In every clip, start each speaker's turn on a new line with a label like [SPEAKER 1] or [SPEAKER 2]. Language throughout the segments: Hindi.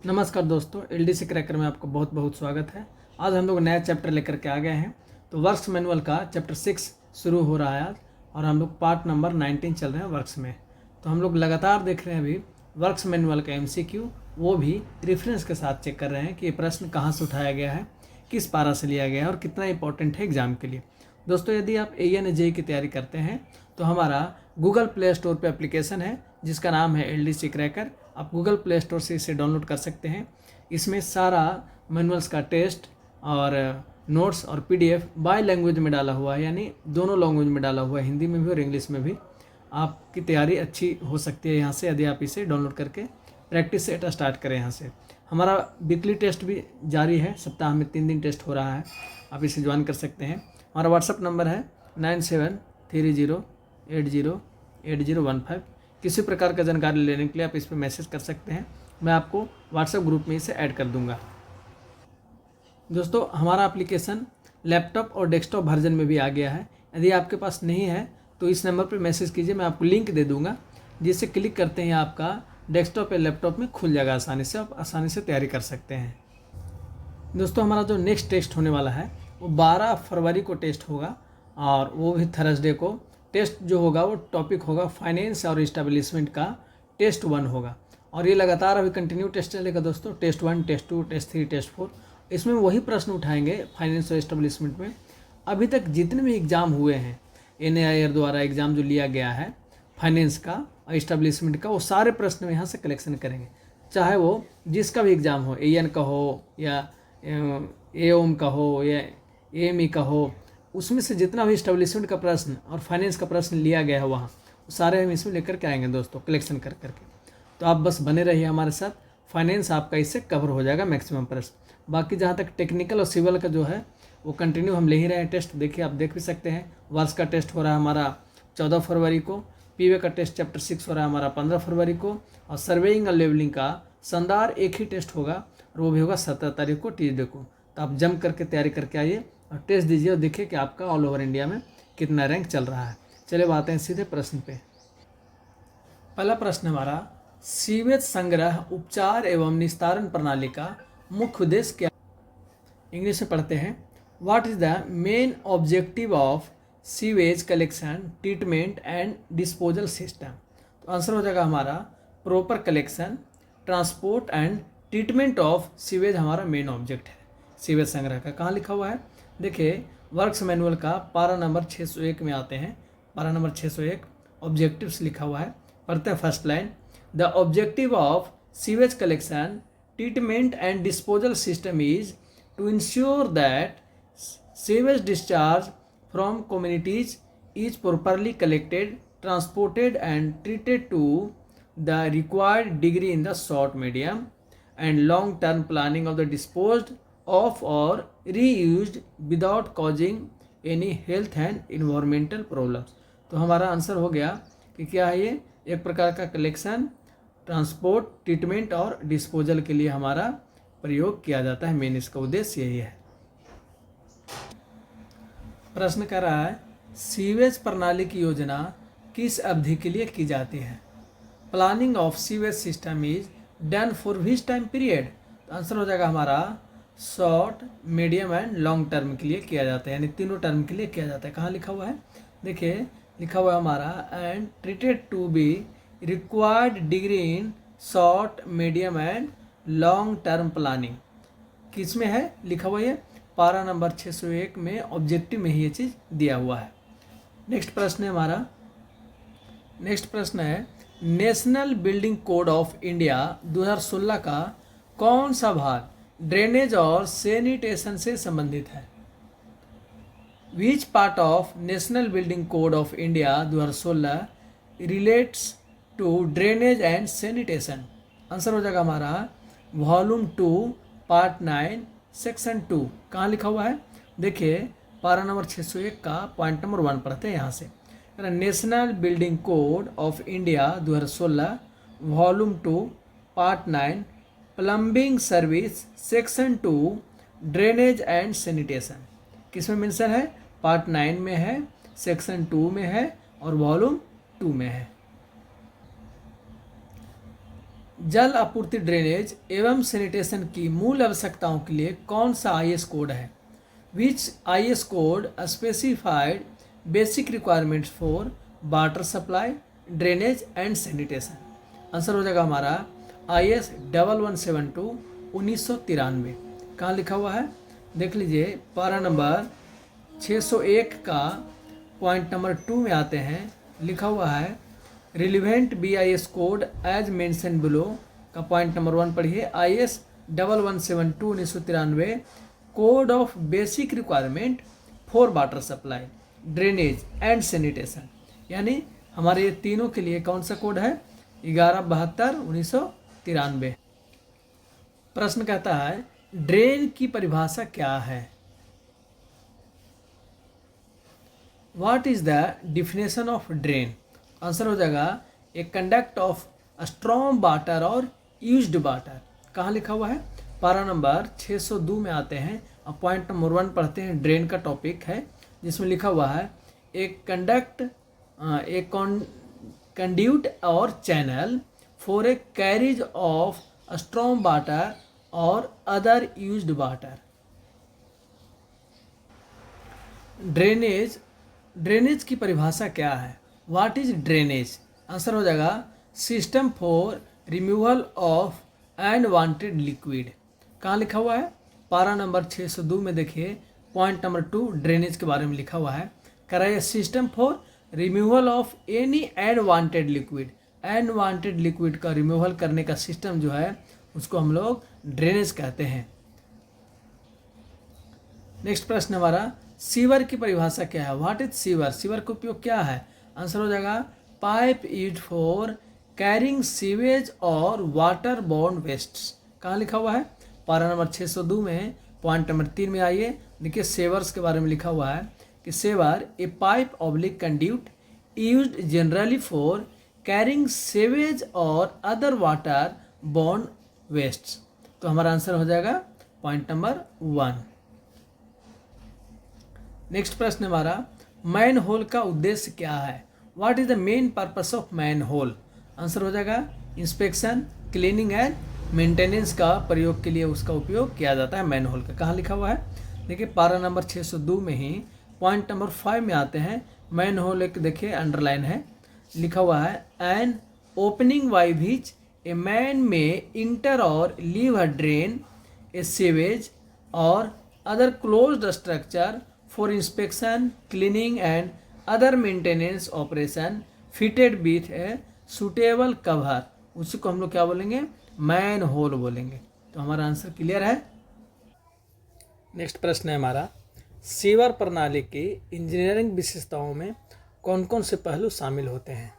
[SPEAKER 1] नमस्कार दोस्तों, एलडीसी क्रैकर में आपका बहुत बहुत स्वागत है। आज हम लोग नया चैप्टर लेकर के आ गए हैं। तो वर्क्स मैनुअल का चैप्टर 6 शुरू हो रहा है आज, और हम लोग पार्ट नंबर 19 चल रहे हैं वर्क्स में। तो हम लोग लगातार देख रहे हैं अभी वर्क्स मैनुअल का एमसीक्यू, वो भी रेफरेंस के साथ चेक कर रहे हैं कि ये प्रश्न कहाँ से उठाया गया है, किस पारा से लिया गया है और कितना इंपॉर्टेंट है एग्जाम के लिए। दोस्तों, यदि आप एएन जेईई की तैयारी करते हैं तो हमारा गूगल प्ले स्टोर पे एप्लीकेशन है जिसका नाम है एलडीसी क्रैकर। आप गूगल प्ले स्टोर से इसे डाउनलोड कर सकते हैं। इसमें सारा मैनुअल्स का टेस्ट और नोट्स और पीडीएफ बाय लैंग्वेज में डाला हुआ है, यानी दोनों लैंग्वेज में डाला हुआ है, हिंदी में भी और इंग्लिश में भी। आपकी तैयारी अच्छी हो सकती है यहाँ से, यदि आप इसे डाउनलोड करके प्रैक्टिस सेट स्टार्ट करें यहाँ से। हमारा वीकली टेस्ट भी जारी है, सप्ताह में 3 दिन टेस्ट हो रहा है, आप इसे ज्वाइन कर सकते हैं। हमारा व्हाट्सअप नंबर है 9730808015। किसी प्रकार का जानकारी लेने के लिए आप इस पर मैसेज कर सकते हैं, मैं आपको व्हाट्सएप ग्रुप में इसे ऐड कर दूंगा। दोस्तों, हमारा एप्लीकेशन लैपटॉप और डेस्कटॉप वर्जन में भी आ गया है। यदि आपके पास नहीं है तो इस नंबर पर मैसेज कीजिए, मैं आपको लिंक दे दूंगा, जिससे क्लिक करते हैं आपका डेस्कटॉप या लैपटॉप में खुल जाएगा आसानी से, आप आसानी से तैयारी कर सकते हैं। दोस्तों, हमारा जो नेक्स्ट टेस्ट होने वाला है वो 12 फरवरी को टेस्ट होगा, और वो भी थर्सडे को। टेस्ट जो होगा वो टॉपिक होगा फाइनेंस और इस्टेब्लिशमेंट का टेस्ट 1 होगा, और ये लगातार अभी कंटिन्यू टेस्ट चलेगा दोस्तों। टेस्ट 1, टेस्ट 2, टेस्ट 3, टेस्ट 4, इसमें वही प्रश्न उठाएंगे फाइनेंस और इस्टेब्लिशमेंट में। अभी तक जितने भी एग्ज़ाम हुए हैं एनआईआर द्वारा एग्ज़ाम जो लिया गया है फाइनेंस का और इस्टेब्लिशमेंट का, वो सारे प्रश्न यहाँ से कलेक्शन करेंगे, चाहे वो जिसका भी एग्ज़ाम हो, एएन का हो या एओम का हो या एएमई का हो, उसमें से जितना भी इस्टेब्लिशमेंट का प्रश्न और फाइनेंस का प्रश्न लिया गया है वहाँ सारे हम इसमें लेकर के आएंगे दोस्तों, कलेक्शन कर करके। तो आप बस बने रहिए हमारे साथ, फाइनेंस आपका इससे कवर हो जाएगा मैक्सिमम प्रश्न। बाकी जहाँ तक टेक्निकल और सिविल का जो है वो कंटिन्यू हम ले ही रहे हैं टेस्ट। देखिए, आप देख भी सकते हैं, वर्ष का टेस्ट हो रहा है हमारा 14 फरवरी को, पीवे का टेस्ट चैप्टर 6 हो रहा है हमारा 15 फरवरी को, और सर्वेइंग और लेवलिंग का शानदार एक ही टेस्ट होगा, और वो भी होगा 17 तारीख को, ट्यूजडे को। तो आप जम करके तैयारी करके आइए और टेस्ट दीजिए और देखिए कि आपका ऑल ओवर इंडिया में कितना रैंक चल रहा है। चलिए बातें हैं सीधे प्रश्न पे। पहला प्रश्न हमारा, सीवेज संग्रह, उपचार एवं निस्तारण प्रणाली का मुख्य उद्देश्य क्या? इंग्लिश में पढ़ते हैं। What is the main objective of sewage collection, treatment and disposal system? तो आंसर हो जाएगा हमारा proper collection, transport and treatment of sewage हमारा मेन ऑब्जेक्ट है सीवेज संग्रह का। कहाँ लिखा हुआ है? देखिए, वर्क्स मैनुअल का पारा नंबर 601 में आते हैं, पारा नंबर 601 ऑब्जेक्टिव्स लिखा हुआ है। पढ़ते हैं first line. The objective of sewage collection, treatment and disposal system is to ensure that sewage discharge from communities is properly collected, transported and treated to the required degree in the short, medium and long-term planning of the disposed of or reused without causing any health and environmental problems। तो हमारा आंसर हो गया कि क्या है ये, एक प्रकार का कलेक्शन, ट्रांसपोर्ट, ट्रीटमेंट और डिस्पोजल के लिए हमारा प्रयोग किया जाता है। मेन इसका उद्देश्य यही है। प्रश्न कर रहा है, सीवेज प्रणाली की योजना किस अवधि के लिए की जाती है? Planning of sewage system is done for which time period? तो आंसर हो जाएगा हमारा short, medium and long term के लिए किया जाता है, यानी तीनों टर्म के लिए किया जाता है। कहाँ लिखा हुआ है? देखिए, लिखा हुआ है हमारा and treated to be required degree in short, medium and long term planning. किस में है लिखा हुआ? है पारा नंबर 601 में, ऑब्जेक्टिव में ही ये चीज़ दिया हुआ है। नेक्स्ट प्रश्न है हमारा, नेक्स्ट प्रश्न है, national Building Code of India 2016 का कौन सा भाग ड्रेनेज और सैनिटेशन से संबंधित है? Which part of National Building Code of India 2016 relates to drainage and sanitation? Answer हो जाएगा हमारा वॉल्यूम 2, पार्ट 9, सेक्शन 2। कहाँ लिखा हुआ है? देखिए, पारा नंबर 601 का पॉइंट नंबर 1 पढ़ते हैं यहाँ से। National Building Code of India 2016 volume 2, part 9, plumbing service, section 2, drainage and sanitation. किस में मेंशन है? पार्ट 9 में है, सेक्शन 2 में है और वॉल्यूम 2 में है। जल आपूर्ति, ड्रेनेज एवं सैनिटेशन की मूल आवश्यकताओं के लिए कौन सा आईएस कोड है? Which IS code specified basic requirements for water supply, drainage and sanitation? Answer हो जाएगा हमारा IS 1172 1993। कहाँ लिखा हुआ है? देख लीजिए, पारा नंबर 601 का पॉइंट नंबर 2 में आते हैं, लिखा हुआ है relevant BIS code as mention below का पॉइंट नंबर 1 पढ़िए। IS 1172 1993 code of basic requirement for water supply, drainage and sanitation, यानी हमारे ये तीनों के लिए कौन सा कोड है? 1172 1993। प्रश्न कहता है ड्रेन की परिभाषा क्या है? What is the definition of drain? Answer हो जाएगा ए कंडक्ट ऑफ स्ट्रॉन्ग वाटर और यूज्ड वाटर। कहाँ लिखा हुआ है? पारा नंबर 602 में आते हैं। अब पॉइंट नंबर 1 पढ़ते हैं, ड्रेन का टॉपिक है, जिसमें लिखा हुआ है ए कंडक्ट, ए कंड्यूट और channel for a carriage of strong water और अदर यूज्ड वाटर। ड्रेनेज की परिभाषा क्या है? What is drainage? आंसर हो जाएगा system for removal of unwanted liquid. कहाँ लिखा हुआ है? पारा नंबर 602 में देखिए, पॉइंट नंबर 2 ड्रेनेज के बारे में लिखा हुआ है। कह रहा है system for removal of any unwanted liquid. Unwanted liquid का रिमूवल करने का सिस्टम जो है उसको हम लोग ड्रेनेज कहते हैं। नेक्स्ट प्रश्न हमारा सीवर की परिभाषा क्या है? What is sewer? सीवर का उपयोग क्या है? आंसर हो जाएगा pipe used for carrying sewage और वाटर बोर्न वेस्ट्स। कहाँ लिखा हुआ है? पारा नंबर 602 में पॉइंट नंबर 3 में आइए, देखिए सेवर्स के बारे में लिखा हुआ है कि sewer a pipe oblique conduit used generally for carrying sewage और अदर वाटर बोर्न वेस्ट्स। तो हमारा आंसर हो जाएगा पॉइंट नंबर 1। नेक्स्ट प्रश्न हमारा मैन होल का उद्देश्य क्या है? What is the main purpose of manhole? Answer हो जाएगा इंस्पेक्शन, क्लीनिंग एंड मेंटेनेंस का प्रयोग के लिए उसका उपयोग किया जाता है मैन होल का। कहाँ लिखा हुआ है? देखिए पारा नंबर 602 में ही पॉइंट नंबर 5 में आते हैं। मैन होल एक देखिए अंडरलाइन है, लिखा हुआ है an opening by which a man may enter or leave a drain, a sewage or other closed structure for inspection, cleaning and other maintenance operation fitted with a suitable cover। उसी को हम लोग क्या बोलेंगे? मैन होल बोलेंगे। तो हमारा आंसर क्लियर है। नेक्स्ट प्रश्न है हमारा सीवर प्रणाली की इंजीनियरिंग विशेषताओं में कौन कौन से पहलू शामिल होते हैं?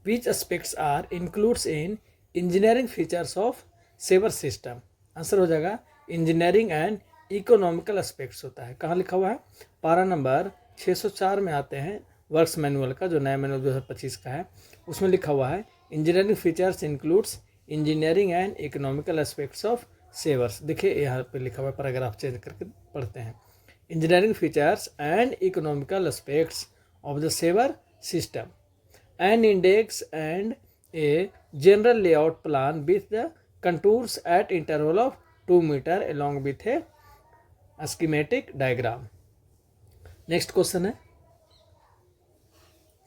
[SPEAKER 1] Which aspects are includes in engineering features of sewer system? Answer हो जाएगा इंजीनियरिंग एंड इकोनॉमिकल एस्पेक्ट्स होता है। कहाँ लिखा हुआ है? पारा नंबर 604 में आते हैं, वर्क्स मैनुअल का, जो नया मैनुअल 2025 का है, उसमें लिखा हुआ है engineering features includes engineering and economical aspects of sewers. देखिए यहाँ पे लिखा हुआ है, पैराग्राफ चेंज करके पढ़ते हैं। Engineering features and economical aspects of the sewer system and index and a general layout plan with the contours at interval of 2 metre along with a schematic diagram. Next question है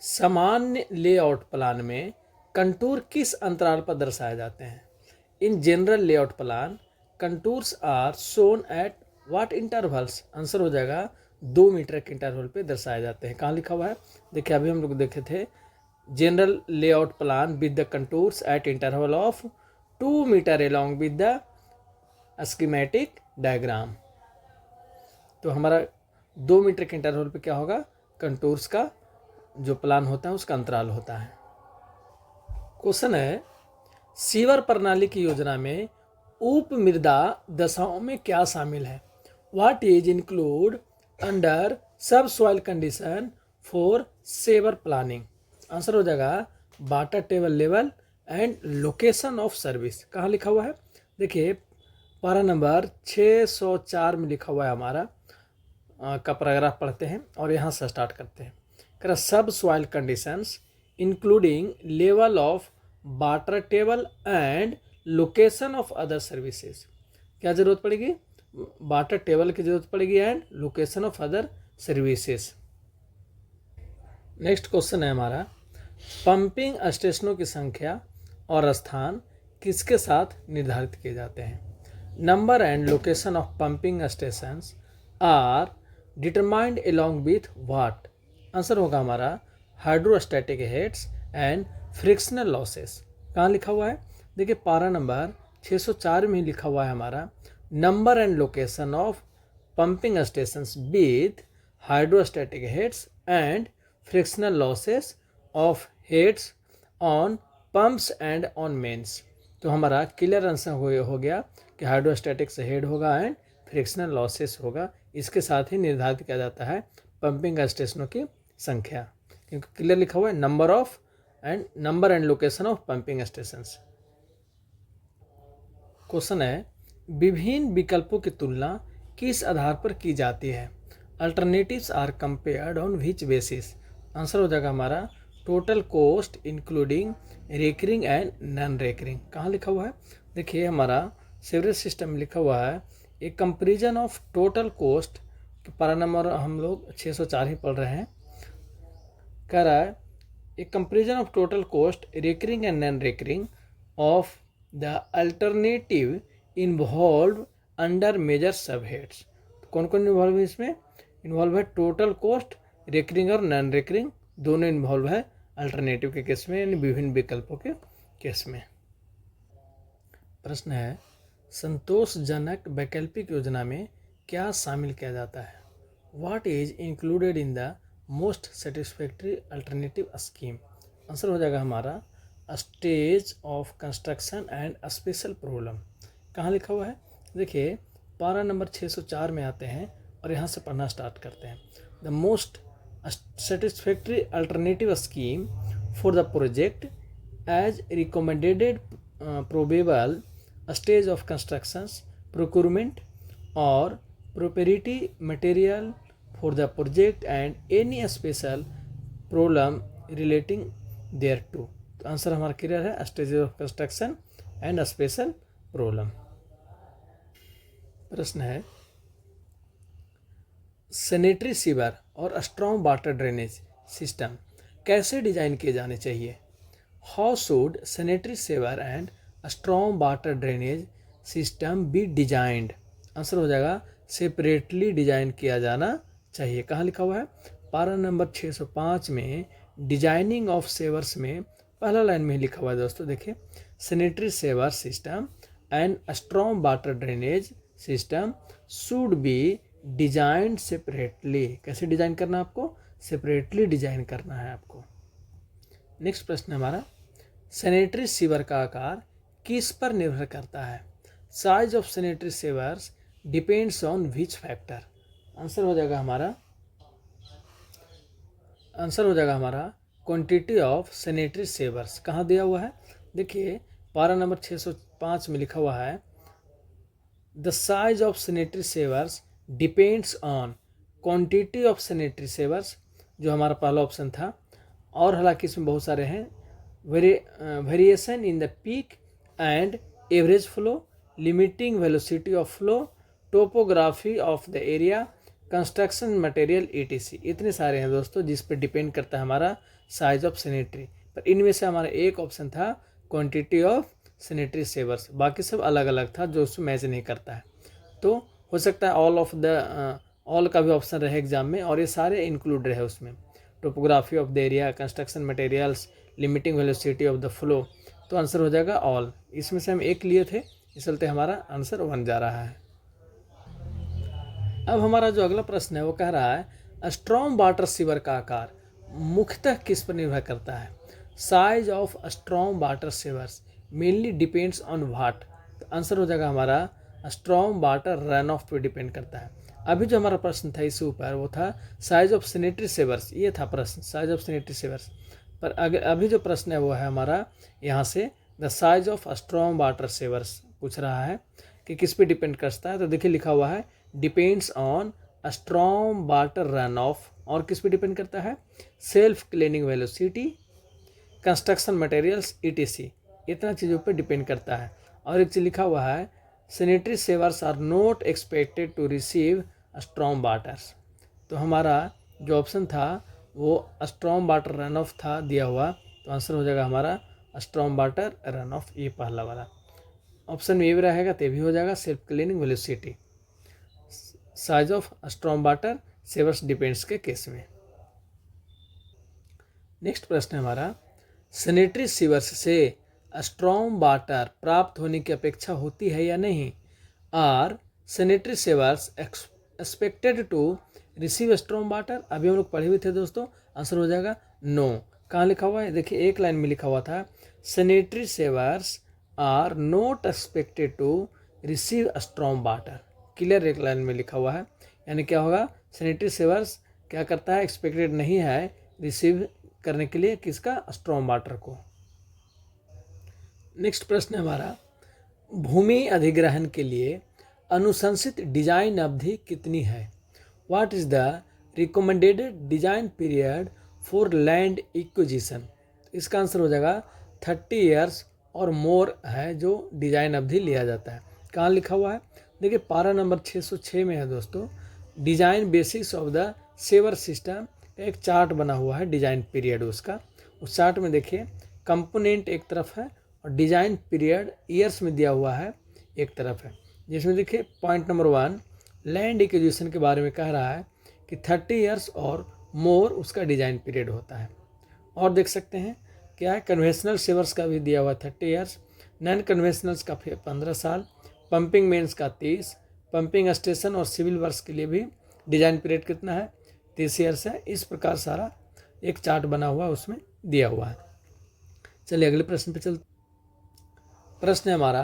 [SPEAKER 1] सामान्य लेआउट प्लान में कंटूर किस अंतराल पर दर्शाए जाते हैं? In general layout plan contours are shown at what intervals? Answer हो जाएगा 2 मीटर के इंटरवल पे दर्शाए जाते हैं। कहाँ लिखा हुआ है? देखिए अभी हम लोग देखे थे general layout plan with the contours at interval of 2 metre along with the schematic diagram. तो हमारा 2 मीटर के इंटरवल पे क्या होगा? कंटूर्स का जो प्लान होता है उसका अंतराल होता है। क्वेश्चन है सीवर प्रणाली की योजना में उप मृदा दशाओं में क्या शामिल है? What is include under subsoil condition for sewer planning? Answer हो जाएगा water table level and location of service. कहाँ लिखा हुआ है? देखिए पारा नंबर 604 में लिखा हुआ है हमारा का पैराग्राफ पढ़ते हैं और यहाँ से स्टार्ट करते हैं। कह रहा सब soil conditions including level of water table and location of other services. क्या जरूरत पड़ेगी? वाटर टेबल की जरूरत पड़ेगी and location of other services. Next question है हमारा, पंपिंग स्टेशनों की संख्या और स्थान किसके साथ निर्धारित किए जाते हैं? Number and location of pumping stations are determined along with what? Answer होगा हमारा hydrostatic heads and frictional losses. कहाँ लिखा हुआ है? देखिए पारा नंबर 604 में लिखा हुआ है हमारा, number and location of pumping stations with hydrostatic heads and frictional losses of heads on pumps and on mains. तो हमारा क्लियर आंसर हो गया कि हाइड्रोस्टैटिक से हेड होगा एंड फ्रिक्शनल लॉसेस होगा। इसके साथ ही निर्धारित किया जाता है पंपिंग स्टेशनों की संख्या, क्योंकि क्लियर लिखा हुआ है number and location of pumping stations. Question है, विभिन्न विकल्पों की तुलना किस आधार पर की जाती है? Alternatives are compared on which basis? Answer हो जाएगा हमारा total cost including recurring and non recurring. कहाँ लिखा हुआ है? देखिए हमारा सीवरेज सिस्टम में लिखा हुआ है a comparison of total cost. पारा नंबर हम लोग 604 ही पढ़ रहे हैं। कह रहा है a comparison of total cost recurring and non recurring of the alternative involve under major sub heads. कौन कौन इन्वॉल्व है इसमें? इन्वॉल्व है टोटल कॉस्ट, रेकरिंग और नॉन रेकरिंग दोनों इन्वॉल्व है अल्टरनेटिव के केस में, यानी विभिन्न विकल्पों के केस में। प्रश्न है, संतोषजनक वैकल्पिक योजना में क्या शामिल किया जाता है? What is included in the most satisfactory alternative scheme? Answer हो जाएगा हमारा stage of construction and special problem. कहाँ लिखा हुआ है? देखिए पारा नंबर 604 में आते हैं और यहाँ से पढ़ना स्टार्ट करते हैं। The most satisfactory alternative scheme for the project as recommended probable stage of constructions, procurement or proprietary material for the project and any special problem relating thereto। तो आंसर हमारा क्लियर है, stage of construction and special problem. प्रश्न है, सैनिटरी सीवर और स्ट्रॉन्ग वाटर ड्रेनेज सिस्टम कैसे डिजाइन किए जाने चाहिए? How should sanitary sewer and strong water drainage system be designed? Answer हो जाएगा सेपरेटली डिजाइन किया जाना चाहिए। कहाँ लिखा हुआ है? पारा नंबर 605 में डिजाइनिंग ऑफ सेवर्स में पहला लाइन में ही लिखा हुआ है दोस्तों। देखिए sanitary sewer system and strong water drainage system should be design separately. कैसे डिजाइन करना है आपको? सेपरेटली डिजाइन करना है आपको। नेक्स्ट प्रश्न हमारा, सैनिटरी सीवर का आकार किस पर निर्भर करता है? Size of sanitary sewers depends on which factor? Answer हो जाएगा हमारा क्वांटिटी ऑफ सैनिटरी सीवर्स। कहाँ दिया हुआ है? देखिए पारा नंबर 605 में लिखा हुआ है, the size of sanitary sewers depends on quantity of sanitary sewers, जो हमारा पहला ऑप्शन था। और हालांकि इसमें बहुत सारे हैं, variation in the peak and average flow, limiting velocity of flow, topography of the area, construction material ETC। इतने सारे हैं दोस्तों जिस पर डिपेंड करता है हमारा साइज ऑफ सैनिटरी। पर इनमें से हमारा एक ऑप्शन था क्वांटिटी ऑफ सैनिटरी सीवर्स, बाकी सब अलग अलग था जो उसमें मैच नहीं करता है। तो हो सकता है ऑल का भी ऑप्शन रहे एग्जाम में और ये सारे इंक्लूड रहे उसमें, topography of the area, construction materials, limiting velocity of the flow. तो आंसर हो जाएगा ऑल। इसमें से हम एक लिए थे, इस चलते हमारा आंसर 1 जा रहा है। अब हमारा जो अगला प्रश्न है वो कह रहा है, स्ट्रॉन्ग वाटर सीवर का आकार मुख्यतः किस पर निर्भर करता है? Size of strong water sewers mainly depends on what? तो आंसर हो जाएगा हमारा स्ट्रॉन्ग वाटर रन ऑफ पे डिपेंड करता है। अभी जो हमारा प्रश्न था इससे ऊपर वो था साइज ऑफ सैनिटरी सीवर्स, ये था प्रश्न साइज ऑफ सैनिटरी सीवर्स। पर अभी जो प्रश्न है वो है हमारा यहाँ से the size of strong water sewers पूछ रहा है कि किस पे डिपेंड करता है। तो देखिए लिखा हुआ है depends on strong water run of, और किस पे डिपेंड करता है? Self cleaning velocity, construction materials ETC, इतना चीज़ों पे डिपेंड करता है। और एक चीज़ लिखा हुआ है sanitary sewers are not expected to receive strong waters. तो हमारा जो ऑप्शन था वो स्ट्रॉन्ग वाटर रन ऑफ था दिया हुआ, तो आंसर हो जाएगा हमारा स्ट्रॉन्ग वाटर रन ऑफ, ये पहला वाला ऑप्शन में ये भी रहेगा तो भी हो जाएगा। Self cleaning velocity, size of strong water sewers depends के केस में। नेक्स्ट प्रश्न है हमारा सैनिटरी सीवर्स से स्ट्रॉन्ग वाटर प्राप्त होने की अपेक्षा होती है या नहीं? Are sanitary sewers expected to receive strong water, अभी हम लोग पढ़े हुए थे दोस्तों, आंसर हो जाएगा नो। कहाँ लिखा हुआ है? देखिए एक लाइन में लिखा हुआ था sanitary sewers are not expected to receive strong water, clear एक लाइन में लिखा हुआ है। यानी क्या होगा, सैनिटरी सीवर्स क्या करता है, एक्सपेक्टेड नहीं है रिसीव करने के लिए किसका, स्ट्रॉन्ग वाटर को। नेक्स्ट प्रश्न है हमारा भूमि अधिग्रहण के लिए अनुशंसित डिजाइन अवधि कितनी है? What is the recommended design period for land acquisition? इसका आंसर हो जाएगा 30 ईयर्स और मोर है जो डिजाइन अवधि लिया जाता है। कहाँ लिखा हुआ है? देखिए पारा नंबर 606 में है दोस्तों, design basics of the sewer system, एक चार्ट बना हुआ है डिजाइन पीरियड उसका। उस चार्ट में देखिए कंपोनेंट एक तरफ है और डिजाइन पीरियड ईयर्स में दिया हुआ है एक तरफ है, जिसमें देखिए पॉइंट नंबर 1 लैंड एक्विजिशन के बारे में कह रहा है कि 30 ईयर्स और मोर उसका डिजाइन पीरियड होता है। और देख सकते हैं क्या है, कन्वेंशनल सेवर्स का भी दिया हुआ 30 ईयर्स, नॉन कन्वेंशनल्स का 15 साल, पंपिंग मेन्स का 30, पंपिंग स्टेशन और सिविल वर्क्स के लिए भी डिजाइन पीरियड कितना है, 30 ईयर्स है। इस प्रकार सारा एक चार्ट बना हुआ है उसमें दिया हुआ है। चलिए अगले प्रश्न पे चलते। प्रश्न है हमारा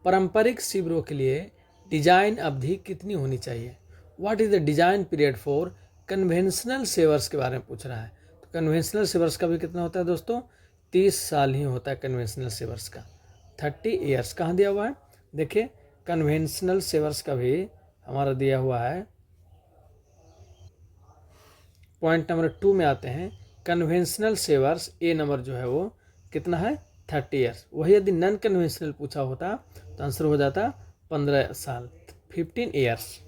[SPEAKER 1] पारंपरिक शिविरों के लिए डिजाइन अवधि कितनी होनी चाहिए? What is the design period for conventional sewers के बारे में पूछ रहा है। तो कन्वेंशनल सेवर्स का भी कितना होता है दोस्तों, 30 साल ही होता है कन्वेंशनल सेवर्स का, 30 ईयर्स। कहाँ दिया हुआ है? देखिए कन्वेंशनल सेवर्स का भी हमारा दिया हुआ है, पॉइंट नंबर 2 में आते हैं कन्वेंशनल सेवर्स, ए नंबर जो है वो कितना है, 30 ईयर्स। वही यदि नॉन कन्वेंशनल पूछा होता तो आंसर हो जाता 15 साल, 15 ईयर्स।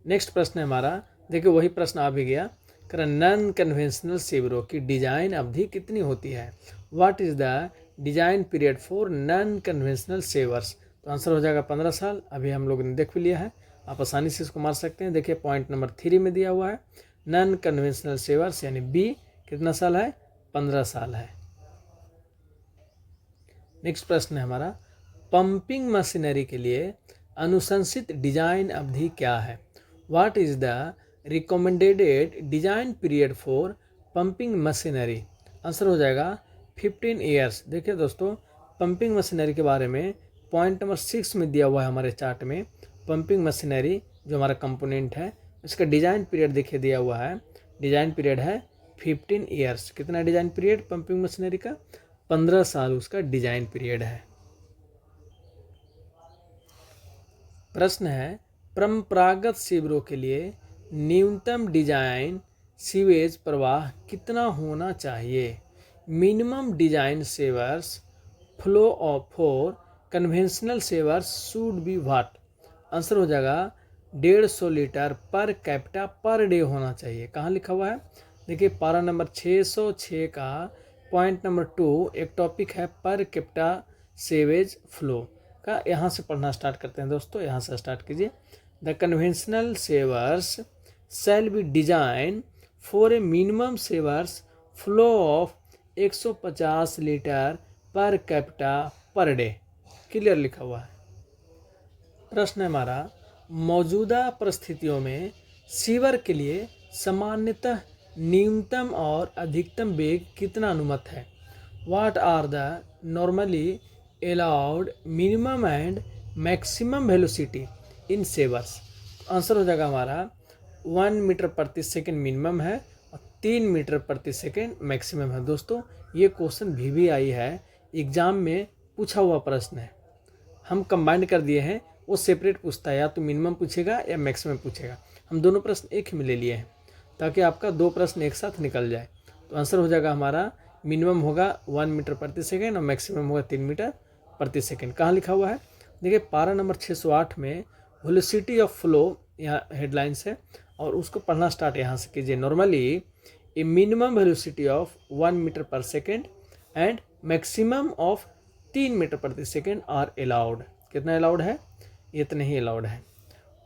[SPEAKER 1] नेक्स्ट प्रश्न है हमारा, देखिए वही प्रश्न आ भी गया, नॉन कन्वेंशनल शिविरों की डिजाइन अवधि कितनी होती है? What is the design period for non conventional sewers? तो आंसर हो जाएगा 15 साल। अभी हम लोग ने देख भी लिया है, आप आसानी से इसको मार सकते हैं। देखिए पॉइंट नंबर 3 में दिया हुआ है नॉन कन्वेंशनल सेवर्स यानी बी कितना साल है, 15 साल है। नेक्स्ट प्रश्न है हमारा पंपिंग मशीनरी के लिए अनुशंसित डिजाइन अवधि क्या है? What is the recommended design period for pumping machinery? Answer हो जाएगा 15 ईयर्स। देखिए दोस्तों पंपिंग मशीनरी के बारे में पॉइंट नंबर 6 में दिया हुआ है हमारे चार्ट में, पंपिंग मशीनरी जो हमारा कंपोनेंट है इसका डिजाइन पीरियड देखिए दिया हुआ है, डिजाइन पीरियड है 15 ईयर्स। कितना डिजाइन पीरियड पंपिंग मशीनरी का? 15 साल उसका डिजाइन पीरियड है। प्रश्न है परंपरागत शिविरों के लिए न्यूनतम डिजाइन सीवेज प्रवाह कितना होना चाहिए? Minimum design sewers flow of for conventional sewers should be what? Answer हो जाएगा 150 litre per capita per day होना चाहिए। कहाँ लिखा हुआ है? देखिए पारा नंबर 606 का पॉइंट नंबर 2 एक टॉपिक है पर कैपिटा सेवेज फ्लो का। यहाँ से पढ़ना स्टार्ट करते हैं दोस्तों, यहाँ से स्टार्ट कीजिए। The conventional sewers shall be design for a minimum sewers flow of 150 litre per capita per day, clear लिखा हुआ है। प्रश्न है हमारा मौजूदा परिस्थितियों में सीवर के लिए सामान्यतः न्यूनतम और अधिकतम वेग कितना अनुमत है? What are the normally allowed minimum and maximum velocity in sewers? Answer हो जाएगा हमारा 1 मीटर प्रति सेकेंड मिनिमम है और 3 मीटर प्रति सेकेंड मैक्सिमम है। दोस्तों ये क्वेश्चन भी आई है एग्जाम में, पूछा हुआ प्रश्न है, हम कंबाइंड कर दिए हैं, वो सेपरेट पूछता है, या तो मिनिमम पूछेगा या मैक्सिमम पूछेगा। हम दोनों प्रश्न एक ही में ले लिए हैं ताकि आपका 2 प्रश्न एक साथ निकल जाए। तो आंसर हो जाएगा हमारा मिनिमम होगा 1 मीटर प्रति सेकेंड और मैक्सिमम होगा 3 मीटर प्रति सेकेंड। कहाँ लिखा हुआ है? देखिए पारा नंबर 608 में वेलोसिटी ऑफ फ्लो यहाँ हेडलाइंस है और उसको पढ़ना स्टार्ट यहाँ से कीजिए। Normally a minimum velocity of 1 metre per second and maximum of 3 metre प्रति सेकेंड आर अलाउड। कितना अलाउड है? इतने ही अलाउड है।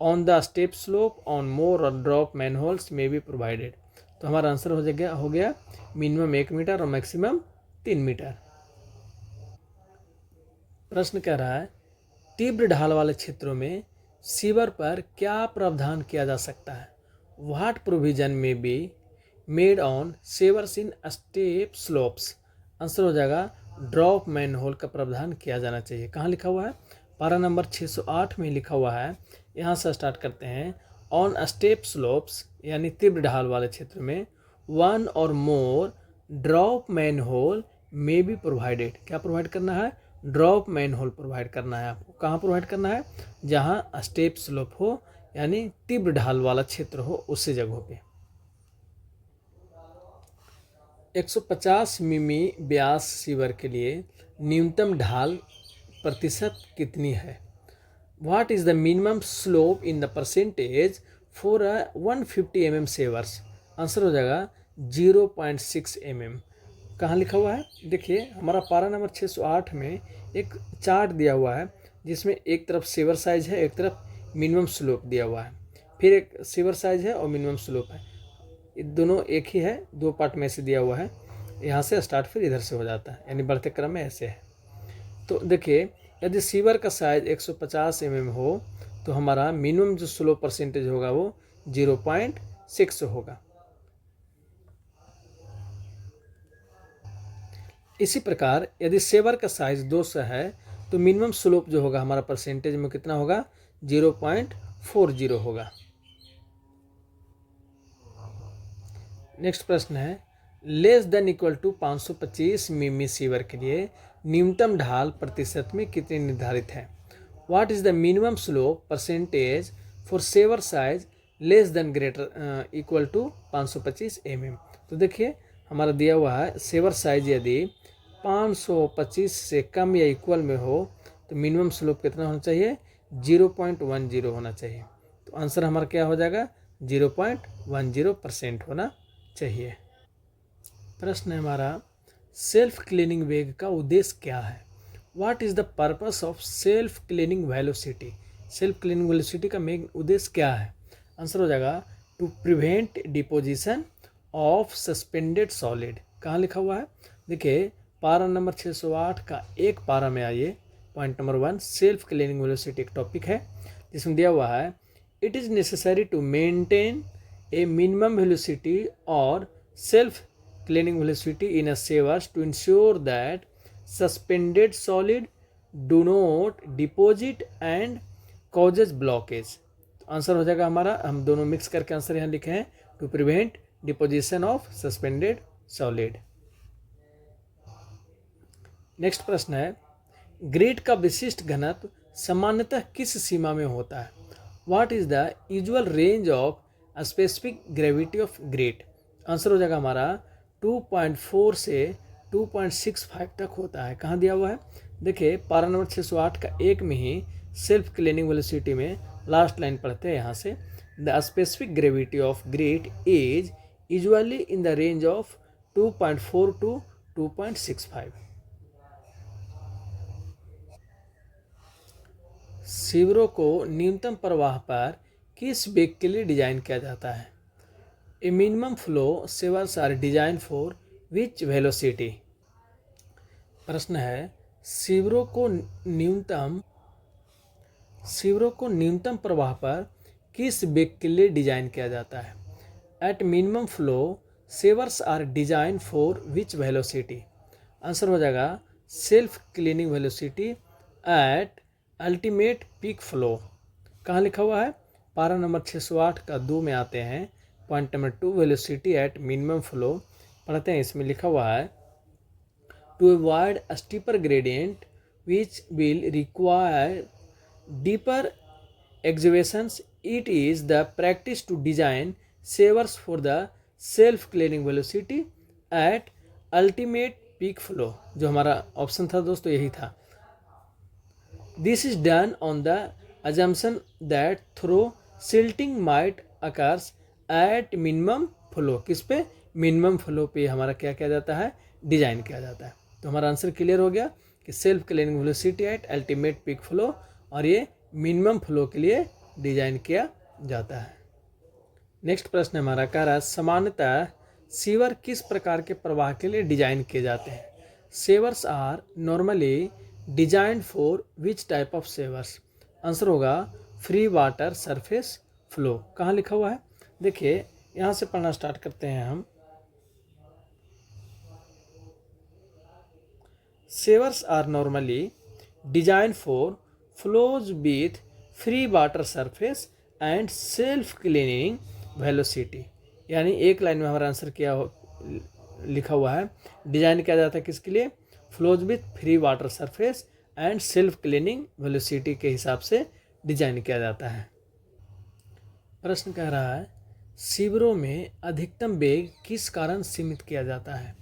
[SPEAKER 1] On the step slope on more or drop manholes may be provided. तो हमारा आंसर हो गया मिनिमम 1 मीटर और मैक्सिमम 3 मीटर। प्रश्न कह रहा है तीव्र ढाल वाले क्षेत्रों में सीवर पर क्या प्रावधान किया जा सकता है? What provision may be made on sewers in step slopes. Answer हो जाएगा ड्रॉप मैनहोल का प्रावधान किया जाना चाहिए। कहाँ लिखा हुआ है? पारा नंबर 608 में लिखा हुआ है। यहाँ से स्टार्ट करते हैं। ऑन स्टेप स्लोप्स यानी तीव्र ढाल वाले क्षेत्र में 1 और मोर ड्रॉप मैनहोल में बी प्रोवाइडेड। क्या प्रोवाइड करना है? ड्रॉप मैनहोल प्रोवाइड करना है आपको। कहाँ प्रोवाइड करना है? जहाँ स्टेप स्लोप हो यानी तीव्र ढाल वाला क्षेत्र हो उसी जगहों पे। 150 मिमी व्यास सीवर के लिए न्यूनतम ढाल प्रतिशत कितनी है? What is the minimum slope in the percentage for 150 mm sewers. Answer हो जाएगा 0.6 mm। कहाँ लिखा हुआ है? देखिए हमारा पारा नंबर 608 में एक चार्ट दिया हुआ है जिसमें एक तरफ सेवर साइज है, एक तरफ मिनिमम स्लोप दिया हुआ है, फिर एक सेवर साइज है और मिनिमम स्लोप है। ये दोनों एक ही है, दो पार्ट में से दिया हुआ है। यहाँ से स्टार्ट फिर इधर से हो जाता है, यानी बढ़ते क्रम में ऐसे है। तो देखिए यदि सीवर का साइज 150 mm हो तो हमारा मिनिमम जो स्लोप परसेंटेज होगा वो 0.6 होगा। इसी प्रकार यदि सेवर का साइज 200 है तो मिनिमम स्लोप जो होगा हमारा परसेंटेज में कितना होगा? 0.40 होगा। नेक्स्ट प्रश्न है लेस देन इक्वल टू 525 मिमी सीवर के लिए न्यूनतम ढाल प्रतिशत में कितनी निर्धारित है? What is the minimum slope percentage for sewer size less than greater equal to 525 mm। तो देखिए हमारा दिया हुआ है सेवर साइज यदि 525 से कम या इक्वल में हो तो मिनिमम स्लोप कितना होना चाहिए? 0.10 होना चाहिए। तो आंसर हमारा क्या हो जाएगा? 0.10% होना चाहिए। प्रश्न है हमारा सेल्फ क्लीनिंग वेग का उद्देश्य क्या है? What is the purpose of self cleaning velocity. Self cleaning velocity का मेन उद्देश्य क्या है? आंसर हो जाएगा to prevent deposition of suspended solid. कहाँ लिखा हुआ है? देखिए पारा नंबर 608 का एक पारा में आइए। Point number 1 self cleaning velocity एक टॉपिक है जिसमें दिया हुआ है it is necessary to maintain a minimum velocity और self cleaning velocity in a sewers to ensure that suspended solid do not deposit and causes blockage। तो आंसर हो जाएगा हमारा, हम दोनों मिक्स करके आंसर यहाँ लिखे हैं to prevent deposition of suspended solid. Next प्रश्न है ग्रेट का विशिष्ट घनत्व सामान्यतः किस सीमा में होता है? What is the usual range of specific gravity of great. Answer हो जाएगा हमारा 2.4 से 2.65 तक होता है। कहाँ दिया हुआ है? देखिए पारा नंबर 608 का एक में ही सेल्फ क्लीनिंग वेलोसिटी में लास्ट लाइन पढ़ते हैं यहाँ से the specific gravity of grit is usually in the range of 2.4 to 2.65। सीवरों को न्यूनतम प्रवाह पर किस वेग के लिए डिजाइन किया जाता है? A minimum flow sewers are design for which velocity. प्रश्न है सीवरों को न्यूनतम प्रवाह पर किस वेग के लिए डिजाइन किया जाता है? At minimum flow sewers are design for which velocity. Answer हो जाएगा self cleaning velocity at ultimate peak flow. कहाँ लिखा हुआ है? पारा नंबर 608 का 2 में आते हैं। Point number 2 velocity at minimum flow पढ़ते हैं। इसमें लिखा हुआ है to avoid steeper gradient which will require deeper excavations it is the practice to design sewers for the self cleaning velocity at ultimate peak flow, जो हमारा ऑप्शन था दोस्तों यही था। This is done on the assumption that through silting might occurs at minimum flow, किस पे, मिनिमम फ्लो पे हमारा क्या किया जाता है, डिजाइन किया जाता है। तो हमारा आंसर क्लियर हो गया कि self cleaning velocity at ultimate peak flow, और ये मिनिमम फ्लो के लिए डिजाइन किया जाता है। नेक्स्ट प्रश्न हमारा कह रहा है सामान्यतः सीवर किस प्रकार के प्रवाह के लिए डिजाइन किए जाते हैं। Sewers are normally designed for which type of sewers. Answer होगा फ्री वाटर सरफेस फ्लो। कहाँ लिखा हुआ है, देखिए यहाँ से पढ़ना स्टार्ट करते हैं हम। Sewers are normally designed for flows with free water surface and self cleaning velocity. यानी एक लाइन में हमारा आंसर क्या लिखा हुआ है, डिजाइन किया जाता है किसके लिए, flows with free water surface and self cleaning velocity के हिसाब से डिजाइन किया जाता है। प्रश्न कह रहा है सीवरों में अधिकतम वेग किस कारण सीमित किया जाता है।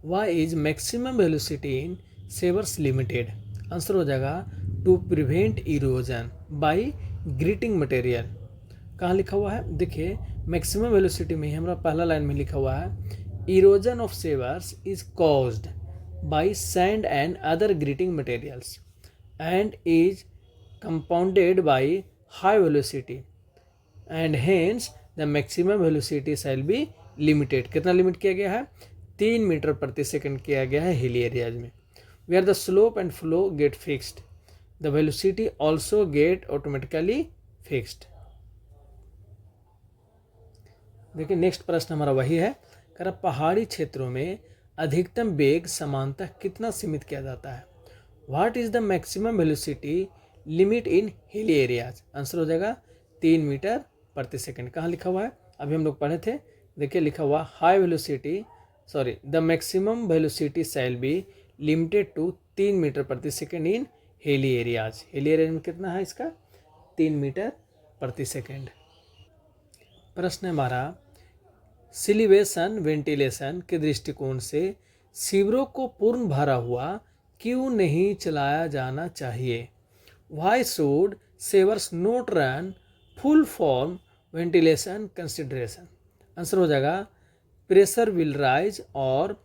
[SPEAKER 1] Why is maximum velocity in sewers limited. Answer हो जाएगा to prevent erosion by gritty material. कहाँ लिखा हुआ है, देखिए मैक्सिमम वेलोसिटी में ही हमारा पहला लाइन में लिखा हुआ है erosion of sewers is caused by sand and other gritty materials and is compounded by high velocity and hence the maximum velocity shall be limited. कितना लिमिट किया गया है, 3 मीटर प्रति सेकंड किया गया है हिली एरियाज में। Where the slope and flow get fixed the velocity also get automatically fixed. देखिए नेक्स्ट प्रश्न हमारा वही है, कह रहा पहाड़ी क्षेत्रों में अधिकतम वेग समानतः कितना सीमित किया जाता है। What is the maximum velocity limit in hilly areas. Answer हो जाएगा 3 मीटर प्रति सेकंड। कहाँ लिखा हुआ है, अभी हम लोग पढ़े थे, देखिए लिखा हुआ high velocity the maximum velocity shall be limited to 3 metre प्रति सेकंड इन हिली एरियाज। हिली एरियाज में कितना है इसका, 3 मीटर प्रति सेकंड। प्रश्न हमारा सिलिवेशन वेंटिलेशन के दृष्टिकोण से सीवरों को पूर्ण भरा हुआ क्यों नहीं चलाया जाना चाहिए। Why should sewers not run full from ventilation consideration. Answer हो जाएगा pressure will rise or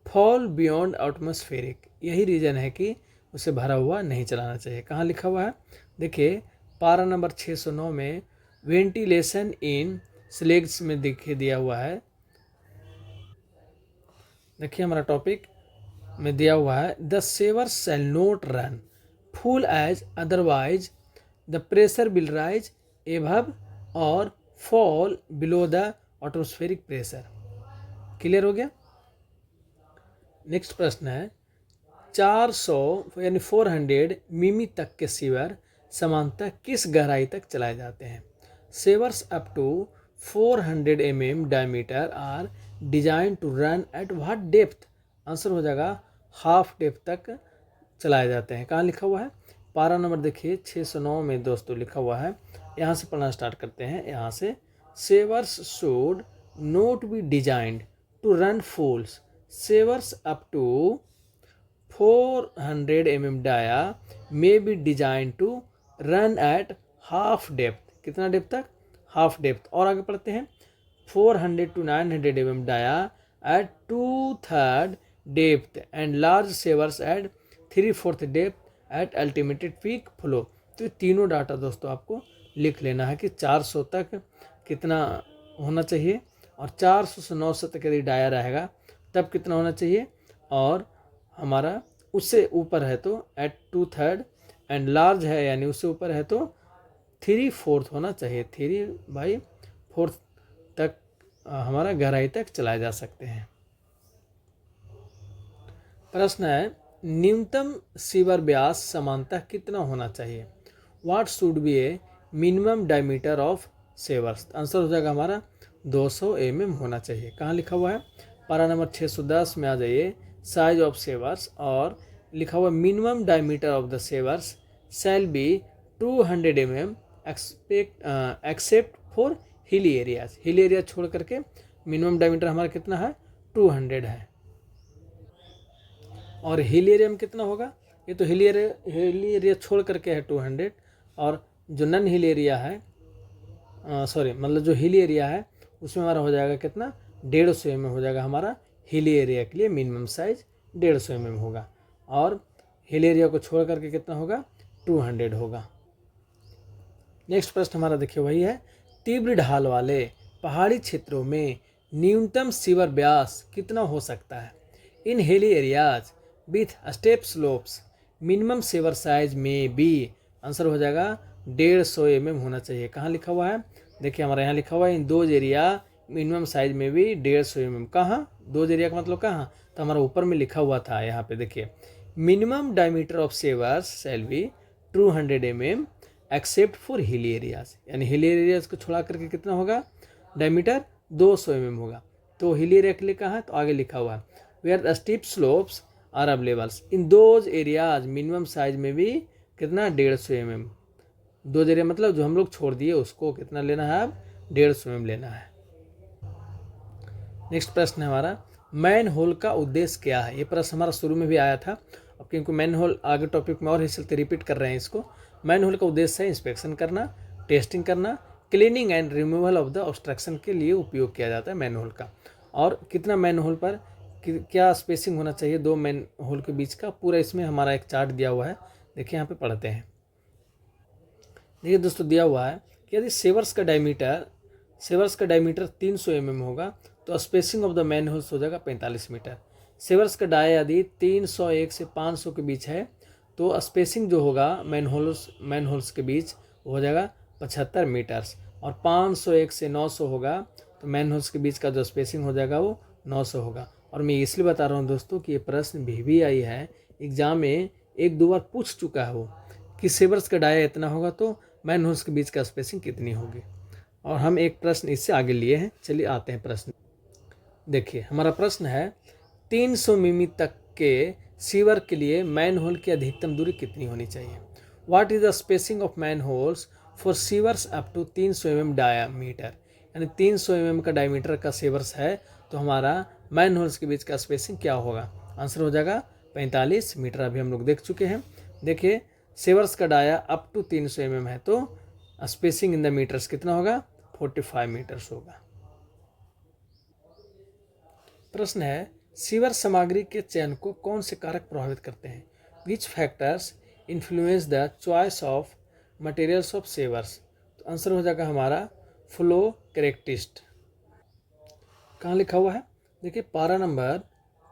[SPEAKER 1] fall beyond atmospheric. यही रीज़न है कि उसे भरा हुआ नहीं चलाना चाहिए। कहाँ लिखा हुआ है, देखिए पारा नंबर 609 में वेंटिलेशन इन स्लेग्स में देखिए दिया हुआ है। देखिए हमारा टॉपिक में दिया हुआ है the sewer shall not run full as otherwise the pressure will rise above और fall below the atmospheric pressure. Clear हो गया। नेक्स्ट प्रश्न है 400 यानी 400 मिमी तक के सीवर समानतः किस गहराई तक चलाए जाते हैं। Sewers up to 400 mm diameter are design to run at what depth. Answer हो जाएगा हाफ डेप्थ तक चलाए जाते हैं। कहाँ लिखा हुआ है, पारा नंबर देखिए 609 में दोस्तों लिखा हुआ है। यहाँ से पढ़ना स्टार्ट करते हैं। यहाँ से sewers should not be designed to run full sewers up to 400 mm dia may be design to run at half depth. कितना डेप्थ तक, हाफ डेप्थ। और आगे पढ़ते हैं 400 to 900 mm dia at 2/3 depth and large sewers at 3/4 depth at ultimate peak flow. तो ये तीनों डाटा दोस्तों आपको लिख लेना है कि 400 तक कितना होना चाहिए और 400 से 900 तक यदि डाया रहेगा तब कितना होना चाहिए, और हमारा उससे ऊपर है तो एट 2/3 एंड लार्ज है यानी उससे ऊपर है तो 3/4 होना चाहिए। 3/4 तक हमारा गहराई तक चलाए जा सकते हैं। प्रश्न है न्यूनतम सीवर व्यास समानतः कितना होना चाहिए। What should be a minimum diameter of sewers. Answer हो जाएगा हमारा 200 mm होना चाहिए। कहाँ लिखा हुआ है, पारा नंबर 610 में आ जाइए साइज ऑफ सेवर्स और लिखा हुआ minimum diameter of the sewers shall be 200 mm except for hilly areas. Hilly area छोड़ करके मिनिमम डायमीटर हमारा कितना है 200 है। और हीलियरियम कितना होगा, ये तो हीलियरिया छोड़ करके है 200, और जो नन हीलियरिया है मतलब जो हीलियरिया है उसमें हमारा हो जाएगा कितना, 150 mm हो जाएगा हमारा। हीलियरिया के लिए मिनिमम साइज 150 mm होगा, और हीलियरिया को छोड़ करके कितना होगा, 200 होगा। नेक्स्ट प्रश्न हमारा देखिए वही है, तीव्र ढाल वाले पहाड़ी क्षेत्रों में न्यूनतम सीवर व्यास कितना हो सकता है। In hilly areas with steep slopes minimum sewer size may be, answer हो जाएगा 150 mm होना चाहिए। कहाँ लिखा हुआ है, देखिए हमारे यहाँ लिखा हुआ है in those area minimum size में भी 150 mm। कहाँ, दोज एरिया का मतलब कहाँ, तो हमारा ऊपर में लिखा हुआ था यहाँ पे देखिए, minimum diameter of sewers shall be 200 mm except for hilly areas, यानी हिली एरियाज को छोड़ा करके कितना होगा, डायमीटर 200 mm होगा। तो हिली एरिया के लिए कहाँ है, तो आगे लिखा हुआ है where the steep slopes are availables in those areas minimum size में भी कितना, 150 mm। दोज एरिया मतलब जो हम लोग छोड़ दिए उसको कितना लेना है, अब 150 mm लेना है। नेक्स्ट प्रश्न है हमारा, मैन होल का उद्देश्य क्या है। ये प्रश्न हमारा शुरू में भी आया था, अब क्योंकि मैन होल आगे टॉपिक में और ही चलते रिपीट कर रहे हैं इसको। मैन होल का उद्देश्य है इंस्पेक्शन करना, टेस्टिंग करना, cleaning and removal of the obstruction के लिए उपयोग किया जाता है मैन होल का। और कितना मैन होल पर क्या स्पेसिंग होना चाहिए दो मैन होल के बीच का, पूरा इसमें हमारा एक चार्ट दिया हुआ है, देखिए यहाँ पे पढ़ते हैं। देखिए दोस्तों दिया हुआ है कि यदि सेवर्स का डायमीटर 300 mm होगा तो spacing of the man holes हो जाएगा 45 मीटर। सेवर्स का डाया यदि 301 से 500 के बीच है तो स्पेसिंग जो होगा मैन होल्स के बीच हो जाएगा 75 मीटर्स, और 501 से 900 होगा तो मैन होल्स के बीच का जो स्पेसिंग हो जाएगा वो 900 होगा। और मैं इसलिए बता रहा हूँ दोस्तों कि ये प्रश्न भी आई है एग्जाम में, 1-2 बार पूछ चुका है वो कि सेवर्स का डाया इतना होगा तो मैन होल्स के बीच का स्पेसिंग कितनी होगी, और हम एक प्रश्न इससे आगे लिए हैं। चलिए आते हैं प्रश्न। देखिए हमारा प्रश्न है 300 मिमी तक के सीवर के लिए मैन होल की अधिकतम दूरी कितनी होनी चाहिए। What is the spacing of manholes for sewers up to 300 mm diameter, यानी 300 mm का डायमीटर का सीवर्स है तो हमारा मैन होल्स के बीच का स्पेसिंग क्या होगा, आंसर हो जाएगा 45 मीटर। अभी हम लोग देख चुके हैं। देखिए सेवर्स का डाया अप टू 300 mm है तो स्पेसिंग इन द मीटर्स कितना होगा, 45 मीटर्स होगा। प्रश्न है सीवर सामग्री के चयन को कौन से कारक प्रभावित करते हैं। Which factors influence the choice of materials of sewers, तो आंसर हो जाएगा हमारा फ्लो कैरेक्टरिस्टिक। कहाँ लिखा हुआ है, देखिए पारा नंबर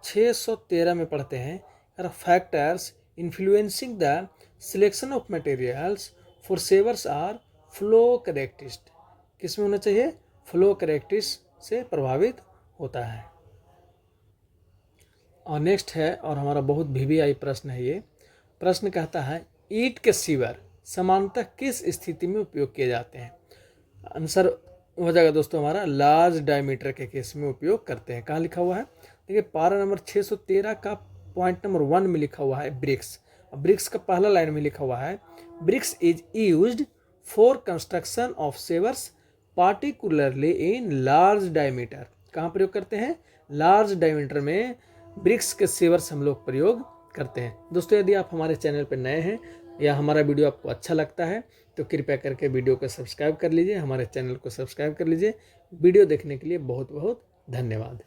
[SPEAKER 1] 613 में पढ़ते हैं, factors influencing the selection of materials for sewers are flow characteristic. किस में होना चाहिए, फ्लो कैरेक्टरिस्टिक से प्रभावित होता है। और नेक्स्ट है और हमारा बहुत VVI प्रश्न है, ये प्रश्न कहता है ईंट के सीवर सामान्यतः किस स्थिति में उपयोग किए जाते हैं। आंसर हो जाएगा दोस्तों हमारा लार्ज डायमीटर के केस में उपयोग करते हैं। कहाँ लिखा हुआ है, देखिए पारा नंबर 613 का पॉइंट नंबर 1 में लिखा हुआ है ब्रिक्स। ब्रिक्स का पहला लाइन में लिखा हुआ है bricks is used for construction of sewers particularly in large diameter. कहाँ प्रयोग करते हैं, लार्ज डायमीटर में ब्रिक्स के सेवर्स हम लोग प्रयोग करते हैं। दोस्तों यदि आप हमारे चैनल पर नए हैं या हमारा वीडियो आपको अच्छा लगता है तो कृपया करके वीडियो को सब्सक्राइब कर लीजिए, हमारे चैनल को सब्सक्राइब कर लीजिए। वीडियो देखने के लिए बहुत बहुत धन्यवाद।